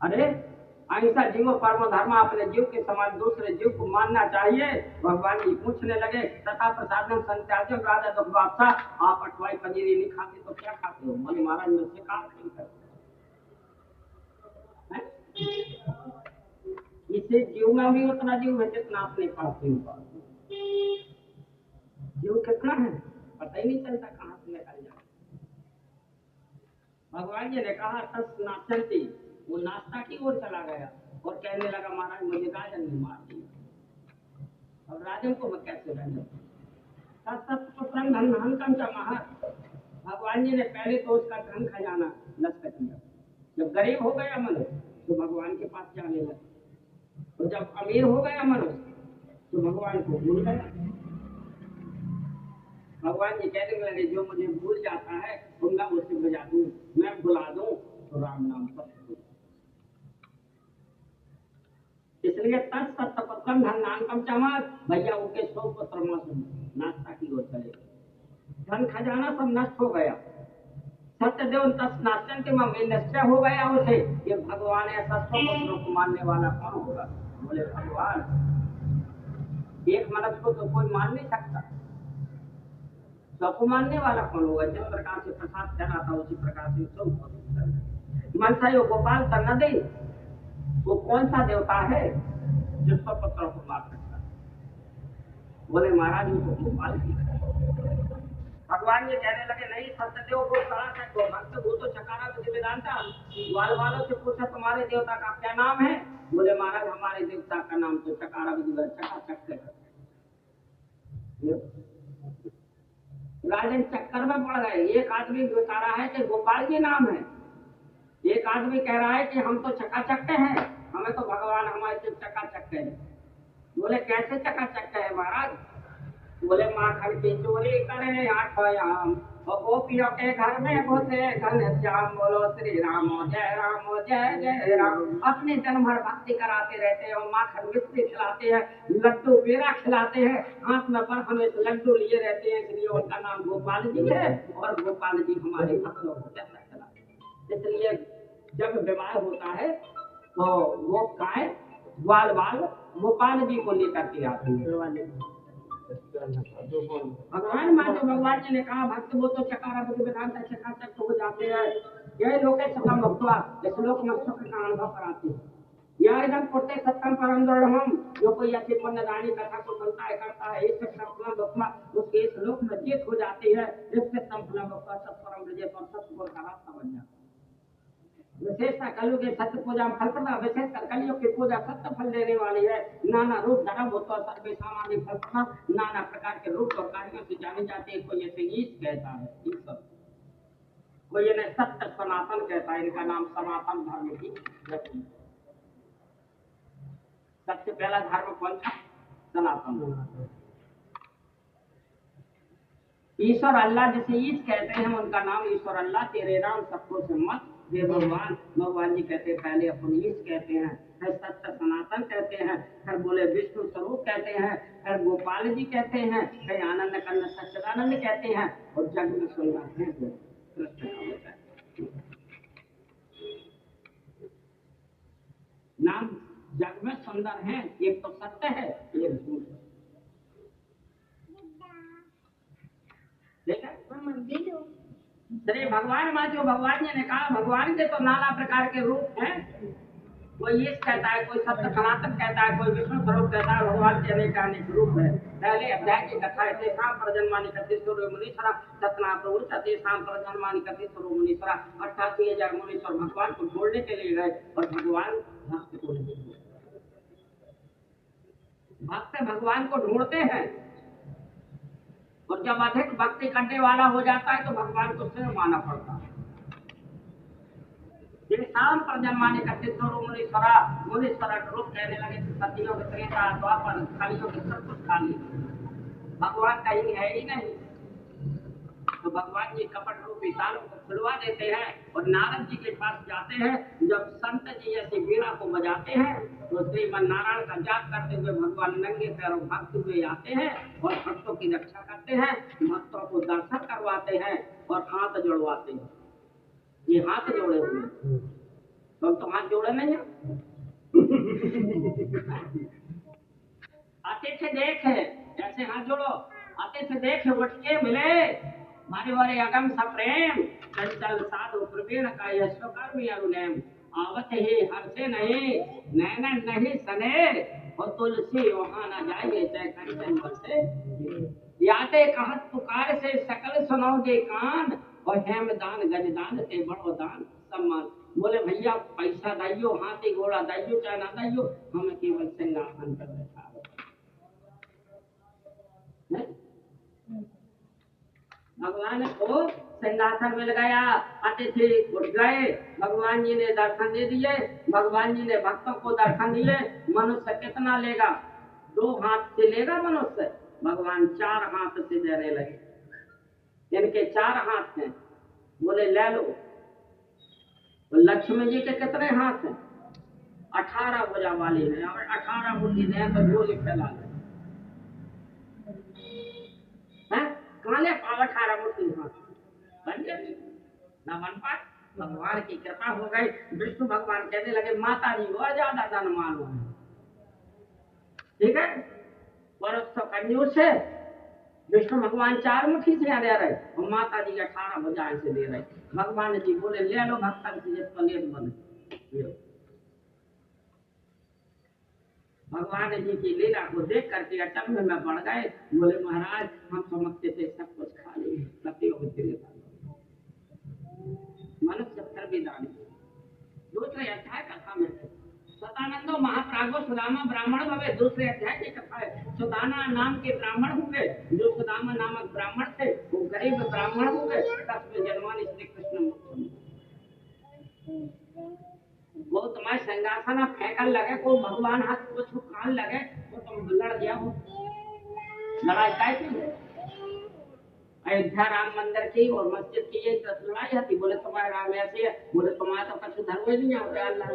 अरे अहिंसा जीवो परमो धर्म, अपने जीव के समान दूसरे जीव को मानना चाहिए। भगवान जी पूछने लगे तथा प्रसादम संत्याजम राजा दुख बादशाह, आप अठवाई पनीरी नहीं खाते तो क्या खाते हो? बोले महाराज मैं शिकार नहीं करता। इसे जीव में भी उतना जीव है जितना अपने पास जीव। जीव कितना है पता ही नहीं चलता कहाँ से निकल जाए। भगवान जी ने कहा तस नाचनती, वो नाश्ता की ओर चला गया और कहने लगा महाराज मुझे राजन ने मार दिया, अब राजन को मैं कैसे रहने? भगवान जी ने पहले तो उसका धन खजाना नष्ट किया। जब गरीब हो गया मनुष्य तो भगवान के पास जाने लगा, तो जब अमीर हो गया मनुष्य तो भगवान को भूल गया। भगवान जी कहने लगे जो मुझे भूल जाता है उनका उसे बुझा दूं, मैं बुला दूं तो राम नाम सत्य। इसलिए तत्सत्यपत्रम धन नाम कम चमक, भैया उनके 100 पुत्र नाश्ता की ओर चले, धन खजाना सब नष्ट हो गया। सत्यदेव तस् नाचन के में निश्चय हो गया उसे ये भगवान ऐसा 100 पुत्रों को मानने वाला कौन होगा? बोले भगवान एक मनुष्य को तो कोई मान नहीं सकता, सबको मानने वाला कौन होगा? जिस प्रकार से प्रसाद चढ़ा था उसी प्रकार से सब मनसा यो गोपाल करना दे, वो कौन सा देवता है जिसको पुत्रों को मार सकता? बोले महाराज वो तो गोपाल जी। भगवान ये कहने लगे नहीं सत्यदेव को कहा था तो भक्त वो तो चकारा विधि वेदांता, ग्वाल वालों से पूछा तुम्हारे देवता का क्या नाम है? बोले महाराज हमारे देवता का नाम तो चकारा विधि चकाचक है। राजन चक्कर में पड़ गए। एक आदमी बता रहा है कि गोपाल जी नाम है, एक आदमी कह रहा है कि हम तो चकाचक हैं, हमें तो भगवान हमारे से चकाचक है। बोले कैसे चकाचक है महाराज? बोले माखन की चोरी करे आठयाम और गोपियों के घर में घुसे घनश्याम, बोलो श्री राम जय जय राम। अपने जन्म भर भक्ति कराते रहते हैं और माखन मिश्री खिलाते हैं, लड्डू पेड़ा खिलाते हैं, हाथ में बर्फ में लड्डू लिए रहते हैं, इसलिए उनका नाम गोपाल जी है और गोपाल जी हमारे भक्तों को कैसा खिलाते। इसलिए जब विवाह होता है तो वो गाय ग्वाल बाल गोपाल जी को लेकर के आती है। भगवान माधव भगवान जी ने कहा भक्त वो तो चकारा विधानता चकाचक हो जाते हैं, यही लोग सतम भक्तवा इस लोक में सुख का अनुभव कराते हैं। यह एकदम पुट्टे सत्यम परम हम जो कोई अच्छी पुण्यदानी कथा को सुनता है करता है इससे संपूर्ण भक्तवा उसके इस लोक में जीत हो जाती है, इससे संपूर्ण भक्तवा सत्परम विजय पर सत्पुर का रास्ता बन जाता है। विशेषता कलयुग के सत्य पूजा फल प्रदा, विशेषकर कलयुग की पूजा सत्य फल देने वाली है। नाना रूप धर्म हो तो सर्वे सामान्य फल प्रदा, नाना प्रकार के रूप और कार्यों से जानी जाती है। कोई ऐसे ईश कहता है ईश्वर, कोई इन्हें सत्य सनातन कहता है, इनका नाम सनातन धर्म की। सबसे पहला धर्म कौन था? सनातन। ईश्वर अल्लाह जिसे ईश कहते हैं उनका नाम ईश्वर अल्लाह, तेरे नाम सबको सम्मत दे भगवान। भगवान जी कहते हैं पहले अपन ईश कहते हैं, फिर सत्य सनातन कहते हैं, फिर बोले विष्णु स्वरूप कहते हैं, फिर गोपाल जी कहते हैं, फिर आनंद कर्ण सच्चिदानंद कहते हैं और जग में सुंदर है कृष्ण का होता है नाम। जग में सुंदर है, एक तो सत्य है एक झूठ है। श्री भगवान माँ जो भगवान जी ने कहा भगवान के तो नाना प्रकार के रूप हैं, कोई ईश कहता है, कोई सत्य सनातन कहता है, कोई विष्णु स्वरूप कहता है। भगवान के अनेक रूप है। पहले अध्याय की कथा है शाम पर जन्मानी कथेश्वर मुनीश्वरा सतना प्रवृत्ति शाम पर जन्मानी कथेश्वर मुनीश्वरा 88,000 मुनीश्वर भगवान को ढूंढने के लिए गए और भगवान भक्त को नहीं मिले। भक्त भगवान को ढूंढते हैं और जब अधिक भक्ति करने वाला हो जाता है तो भगवान को स्वयं माना पड़ता है। शाम पर जन्माने करते मुनीश्वरा मुनीश्वरा रूप कहने लगे सतियों के त्रेता द्वापर कलियों के सब कुछ खा लिए, भगवान कहीं है ही नहीं। तो भगवान जी कपट रूपी तालों को खुलवा देते हैं और नारद जी के पास जाते हैं। जब संत जी ऐसी वीणा को बजाते हैं तो श्रीमन नारायण का जाप करते हुए भगवान नंगे पैरों भक्त हुए आते हैं और भक्तों की रक्षा करते हैं, भक्तों को दर्शन करवाते हैं और हाथ जोड़वाते हैं। ये हाथ जोड़े हुए तुम तो हाथ जोड़े नहीं है। आते थे देख ऐसे हाथ जोड़ो, आते थे देख उठ के मिले मारे वारे अगम सप्रेम चंचल साधु प्रवीण का यशोकर अरुणेम आवत ही हर्षे नहीं नैन नहीं सने और तुलसी वहां न जाएंगे चाहे कंचन बरसे याते कहत पुकार से सकल सुनोगे कान और हेम दान गजदान ते बड़ो दान सम्मान। बोले भैया पैसा दाइयो हाथी घोड़ा दाइयो चाहे ना दाइयो हमें केवल सिंहासन पर बैठा है। भगवान को सिंहासन में लगाया, अतिथि उठ गए, भगवान जी ने दर्शन दे दिए, भगवान जी ने भक्तों को दर्शन दिए। मनुष्य कितना लेगा? 2 हाथ से लेगा मनुष्य, भगवान 4 हाथ से देने लगे। इनके 4 हाथ हैं, बोले ले लो। तो लक्ष्मी जी के कितने हाथ हैं? 18 भुजा वाली है और 18 मुट्ठी दें तो झोली फैला ले। कहाँ ले पाव 18 मुट्ठी हाथ बन गए ना बन पाए। भगवान की कृपा हो गई। विष्णु भगवान कहने लगे माता जी और ज्यादा धन मानो है, ठीक है। पर उस कंजूस है विष्णु भगवान 4 मुट्ठी से दे रहे और माता जी 18 भुजाएं से दे रहे। भगवान जी बोले ले लो भक्तन की जिसको लेट बने। भगवान जी की लीला को देख करके अचंभे में पड़ गए। बोले महाराज हम समझते थे सब कुछ खा लिए, सत्यों को तिरे मनुष्य फिर भी दानी। दूसरे अध्याय कथा में सदानंदो महाप्रागो सुदामा ब्राह्मण भवे। दूसरे अध्याय की कथा है। सुदाना नाम के ब्राह्मण हुए, जो सुदामा नामक ब्राह्मण थे वो गरीब ब्राह्मण हुए। तस्में जन्मानि श्री कृष्ण वो तुम्हारे सिंहासन फेंकन लगे, को भगवान हाथ को छुपाने लगे तो तुम लड़ जाओ। लड़ाई कैसी है? अयोध्या राम मंदिर की और मस्जिद की ये लड़ाई थी। बोले तुम्हारे राम ऐसे है, बोले तुम्हारा तो कछु धर्म ही नहीं आता। अल्लाह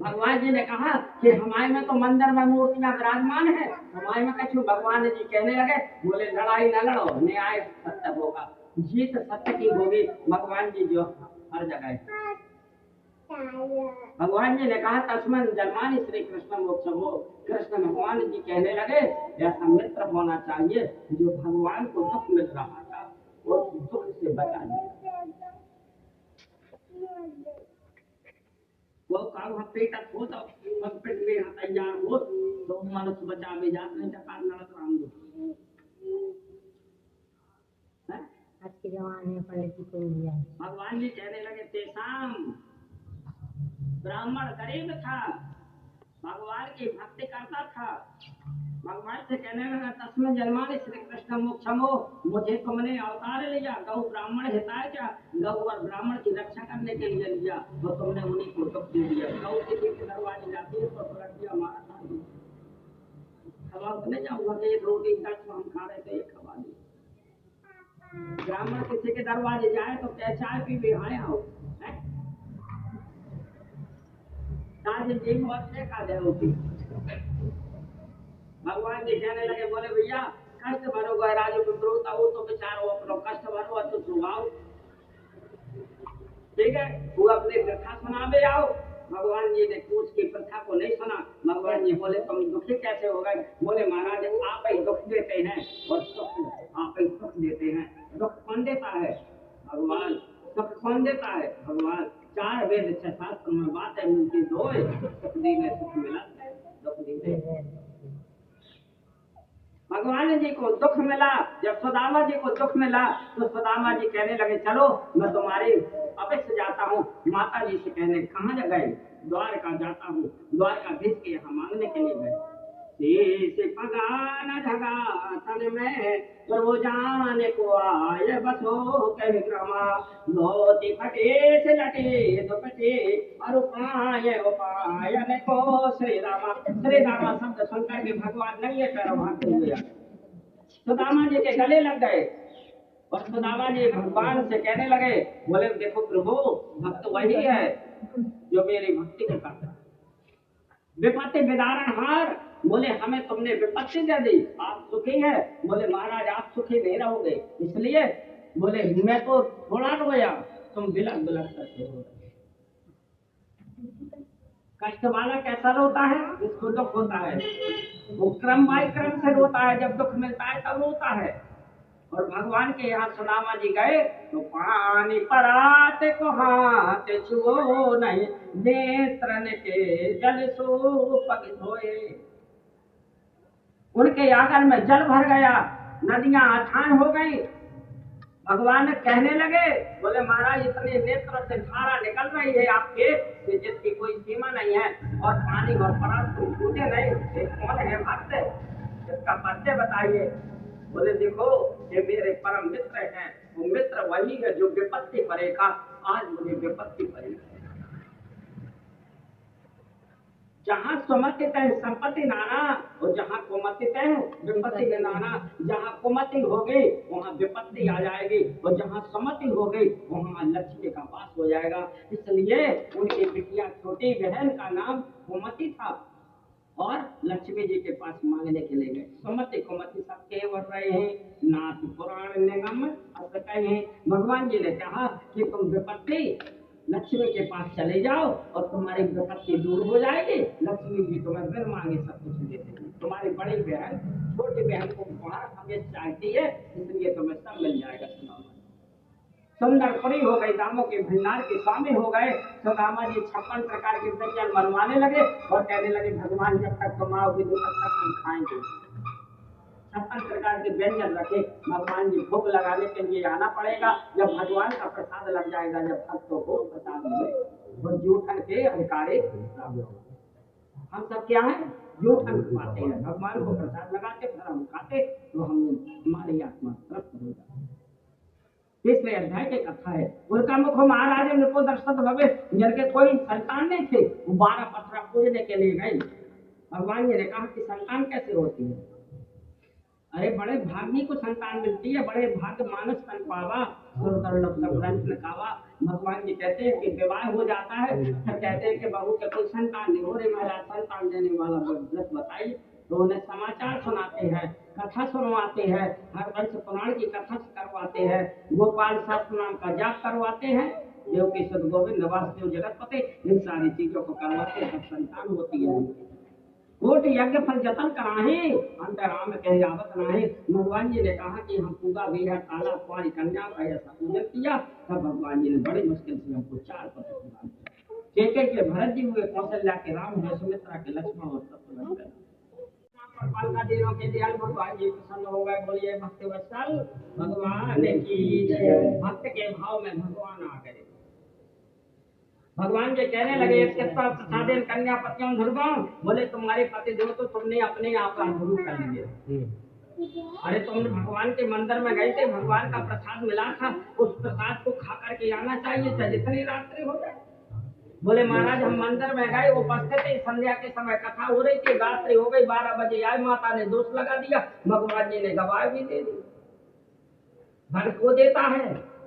भगवान जी ने कहा कि हमारे में तो मंदिर में मूर्तियां विराजमान है, हमारे में कछु। भगवान जी कहने लगे बोले लड़ाई न लड़ो, न्याय सत्य होगा, जीत सत्य की होगी। भगवान जी जो हर जगह भगवान जी ने कहा तस्मन जन्मानि श्री कृष्ण मोक्षमो। कृष्ण भगवान जी कहने लगे ऐसा मित्र होना चाहिए जो भगवान को दुख मिल रहा था और दुख से बचा दिया। वो काम पेट हो तो पेट में तैयार हो तो मनुष्य बचा भी जात नहीं चकार नरक राम दो। आज के जमाने में पंडित जी को दिया। भगवान जी कहने लगे तेसाम ब्राह्मण गरीब था, भगवान की भक्ति करता था। भगवान से कहने लगा तस्में जन्मानि श्री कृष्ण मोक्षमो। मुझे तुमने अवतार लिया गौ ब्राह्मण हिताय क्या, गौ और ब्राह्मण की रक्षा करने के लिए लिया तो तुमने उन्हीं को दुख दे दिया। गौ किसी के दरवाजे जाती है तो पलट दिया मारा था। खबा नहीं जाऊंगा कि एक रोटी 10 हम खा रहे थे एक खबा दी। ब्राह्मण किसी के दरवाजे जाए तो क्या चाय पी भी आया हो भगवान जी कहने लगे बोले भैया कष्ट भरो गए राजू विप्रोता हो तो बेचारो अपनो कष्ट भरो तो सुनाओ, ठीक है। वो अपने प्रथा सुनावे आओ। भगवान जी ने पूछ की प्रथा को नहीं सुना। भगवान जी बोले तुम दुखी कैसे हो गए? बोले महाराज आप ही दुख देते हैं और सुख आप ही सुख देते हैं। दुख कौन देता है? भगवान। सुख कौन देता है? भगवान। 4 वेद 6 शास्त्र में बात है मिलती दो सुख दी में सुख मिला, दुख दी में भगवान जी को दुख मिला। जब सुदामा जी को दुख मिला तो सुदामा जी कहने लगे चलो मैं तुम्हारे अवश्य जाता हूँ। माता जी से कहने कहाँ गए? द्वारका जाता हूँ। द्वारकाधीश के यहाँ मांगने के लिए गए। पगान ढगा तन में प्रभु जाने को आय बसो कह क्रमा धोती फटे से लटे दुपटे और उपायन को श्री रामा शब्द सुनकर के भगवान नंगे पैरों भागते हुए सुदामा जी के गले लग गए और सुदामा जी भगवान से कहने लगे बोले देखो प्रभु भक्त वही है जो मेरी भक्ति को करता है। विपत्ति विदारण हार। बोले हमें तुमने विपत्ति दे दी, आप सुखी है? बोले महाराज आप सुखी नहीं रहोगे, इसलिए बोले मैं तो थोड़ा रोया तुम बिलक बिलक करके रो रहे हो। कष्ट वाला कैसा रोता है? जिसको दुख होता है वो क्रम बाय क्रम से रोता है, जब दुख मिलता है तब रोता है। और भगवान के यहाँ सुदामा जी गए तो पानी परात को हाथ छुओ नहीं, नेत्रन के जल सो पग धोए। उनके आंगन में जल भर गया, नदियां अथान हो गई। भगवान कहने लगे, बोले महाराज इतने नेत्र से धारा निकल रही है आपके कि जिसकी कोई सीमा नहीं है, और पानी और परात को छूटे नहीं। ये कौन है भक्त? इसका परिचय बताइए। बोले देखो ये मेरे परम मित्र हैं। वो मित्र वही है जो विपत्ति पड़ेगा। आज मुझे विपत्ति पड़ी। जहाँ सुमति तय संपत्ति नाना, और जहाँ कुमति तय विपत्ति में नाना। जहाँ कुमति हो गई वहाँ विपत्ति आ जाएगी, और जहाँ सुमति हो गई वहाँ लक्ष्मी का वास हो जाएगा। इसलिए उनकी बिटिया छोटी बहन का नाम कुमति था, और लक्ष्मी जी के पास मांगने के लिए गए। सुमति कुमति सबके वर रहे हैं, नाथ पुराण निगम अस कहे। भगवान जी ने कहा कि तुम विपत्ति लक्ष्मी के पास चले जाओ और तुम्हारी विपत्ति दूर हो जाएगी। लक्ष्मी जी तुम्हें बिन मांगे सब कुछ दे देंगी। तुम्हारी बड़ी बहन छोटी बहन को उपहार हमें चाहती है, इसलिए तुम्हें सब मिल जाएगा। सुंदर पुरी हो गई, दामों के भंडार के स्वामी हो गए। सुदामा जी 56 प्रकार के व्यंजन बनवाने लगे और कहने लगे भगवान जब तक तुम आओगे तब तक हम खाएंगे। 56 प्रकार के व्यंजन रखे। भगवान जी भोग लगाने के लिए आना पड़ेगा। जब भगवान का प्रसाद लग जाएगा, जब भक्तों को प्रसाद मिले, वो जूठन के अधिकारी हम सब क्या है, जूठन पाते हैं। भगवान को प्रसाद लगाते फिर हम खाते तो हम हमारी आत्मा तृप्त हो जाती है। तीसरे अध्याय की कथा है। उनका मुख महाराज नृपोदर्शत भवे, जिनके कोई संतान नहीं थे, वो 12 पत्थर पूजने के लिए गए। भगवान जी ने कहा कि संतान कैसे होती है? अरे बड़े भाग्य को संतान मिलती है, बड़े भाग्य मानस तन पावा कावा। भगवान जी कहते हैं कि विवाह हो जाता है, फिर कहते हैं कि बहू के कोई संतान नहीं हो रही, मेरा संतान देने वाला व्रत बताइए। तो उन्हें समाचार सुनाते हैं, कथा सुनवाते हैं, हर वंश पुराण की कथा करवाते हैं, गोपाल शास्त्र नाम का जाप करवाते हैं, देवकी सद गोविंद वासुदेव जगतपति, इन सारी चीजों को करवाते हैं, संतान होती है। कोट यज्ञ फल जतन कराहे, अंतराम कह जावत नाहे। भगवान जी ने कहा कि हम पूगा भी है काला कुआरी कन्या का ऐसा पूजन किया, तब भगवान जी ने बड़ी मुश्किल से हमको 4 पत्र प्रदान किया। के भरत जी हुए, कौशल्या के राम हुए, सुमित्रा के लक्ष्मण और शत्रुघ्न। के दयाल भगवान जी प्रसन्न हो गए। बोलिए भक्त वत्सल भगवान की जय। भक्त के भाव में भगवान आ गए। भगवान जी कहने लगे प्रसादेन कन्या पतियों ध्रुवम। बोले तुम्हारे पति देव तो तुमने अपने आप का ध्रुव कर लिए। अरे तुम भगवान के मंदिर में गए थे, भगवान का प्रसाद मिला था, उस प्रसाद को खा करके आना चाहिए था, जितनी रात्रि हो जाए। बोले महाराज हम मंदिर में गए, उपस्थित थे, संध्या के समय कथा हो रही थी, रात्रि हो गई, 12 बजे आए, माता ने दोष लगा दिया, भगवान जी ने गवाह भी दे दी। धन को देता है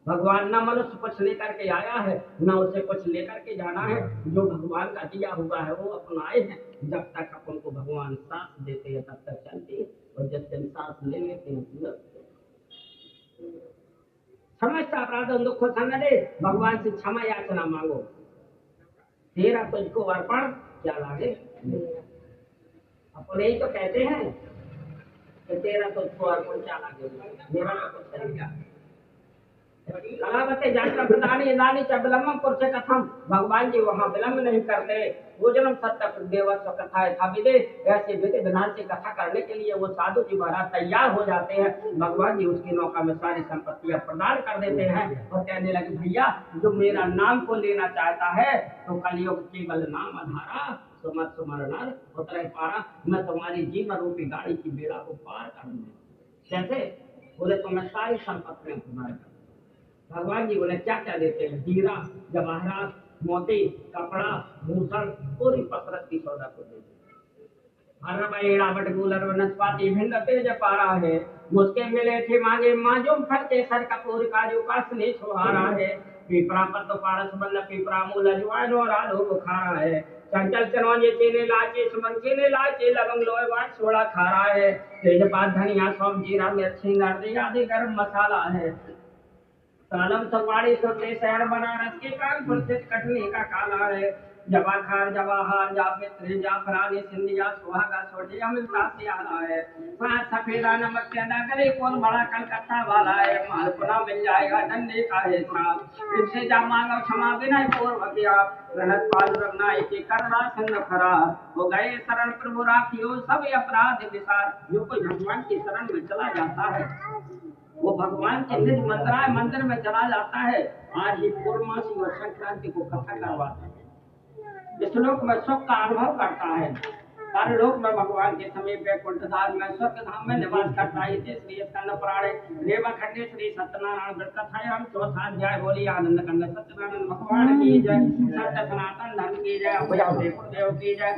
भगवान, ना मनुष्य कुछ लेकर के आया है, ना उसे कुछ लेकर के जाना है। जो भगवान का दिया हुआ है वो अपनाए हैं। जब तक अपन को भगवान सांस देते हैं तब तक चलते हैं, और जब दिन सांस ले लेते हैं समस्त अपराध दुख संगदे, भगवान से क्षमा याचना मांगो। तेरा तुझको अर्पण क्या लागे। अपने ही तो कहते हैं कि तेरा तुझको अर्पण क्या लागे, मेरा तो कुछ तरीका। कलावते जानकर प्रदानी इदानी च विलम्बम पुरुष कथम। भगवान जी वहाँ विलम्ब नहीं करते। भोजनम सत्य देवस्व कथा था विदे। ऐसे विधि विधान से कथा करने के लिए वो साधु जी महाराज तैयार हो जाते हैं। भगवान जी उसकी नौका में सारी संपत्तियां प्रदान कर देते हैं और कहने लगे भैया जो मेरा नाम को लेना चाहता है तो कलयुग केवल नाम आधारा सुमत सुमरनर उतरे पारा। मैं तुम्हारी जीवन रूपी गाड़ी की बेड़ा को पार कर दूंगा। कैसे? बोले तो मैं सारी संपत्तियां तुम्हारे। भगवान जी उन्हें क्या क्या देते हैं? हीरा जवाहरात मोती कपड़ा भूषण पूरी पसरत की सौदा को देते हैं। भिन्न तेज पारा है मुझके मिले थे मांगे माजूम फरते सर कपूर का जो कासने छुहारा है। पीपरा पत्तो पारस बल्ल पीपरा मूल अजवाइन और आलू बुखारा है। चंचल चनौजे चेने लाचे सुमन चेने लाचे लवंग लोहे वाट सोड़ा खारा है। तेजपात धनिया सौंफ जीरा मिर्ची नरदी आदि गरम मसाला है। कालम सवाड़ी सुरते शहर बनारस के कानपुर से कटनी का काला है। जवाखार जवाहर जाफिर जाफरानी सिंधिया सुहागा सोटिया मिलता से आला है। साथ सफेदा नमक के नगरे कौन बड़ा कलकत्ता वाला है। मालपुरा मिल जाएगा डंडे का है साहब। इनसे जा मांगो क्षमा विनय पूर्व किया। गलत पाल रखना एक करना संग खरा हो गए शरण प्रभु राखियो सब अपराध विसार। जो कोई भगवान की शरण में चला जाता है वो भगवान के निज मंदिर में चला जाता है। आज ही पूर्णमासी और संक्रांति को कथा करवाता है। इस लोक में सुख का अनुभव करता है। परलोक में भगवान के समीप वैकुंठ धाम में स्वर्ग धाम में निवास करता है। इसे श्री स्कंद पुराण रेवा खंडे श्री सत्यनारायण व्रत कथा हम चौथा अध्याय बोली आनंद कंद सत्यनारायण भगवान की जय। सत्य सनातन धर्म की जय। देव की जय।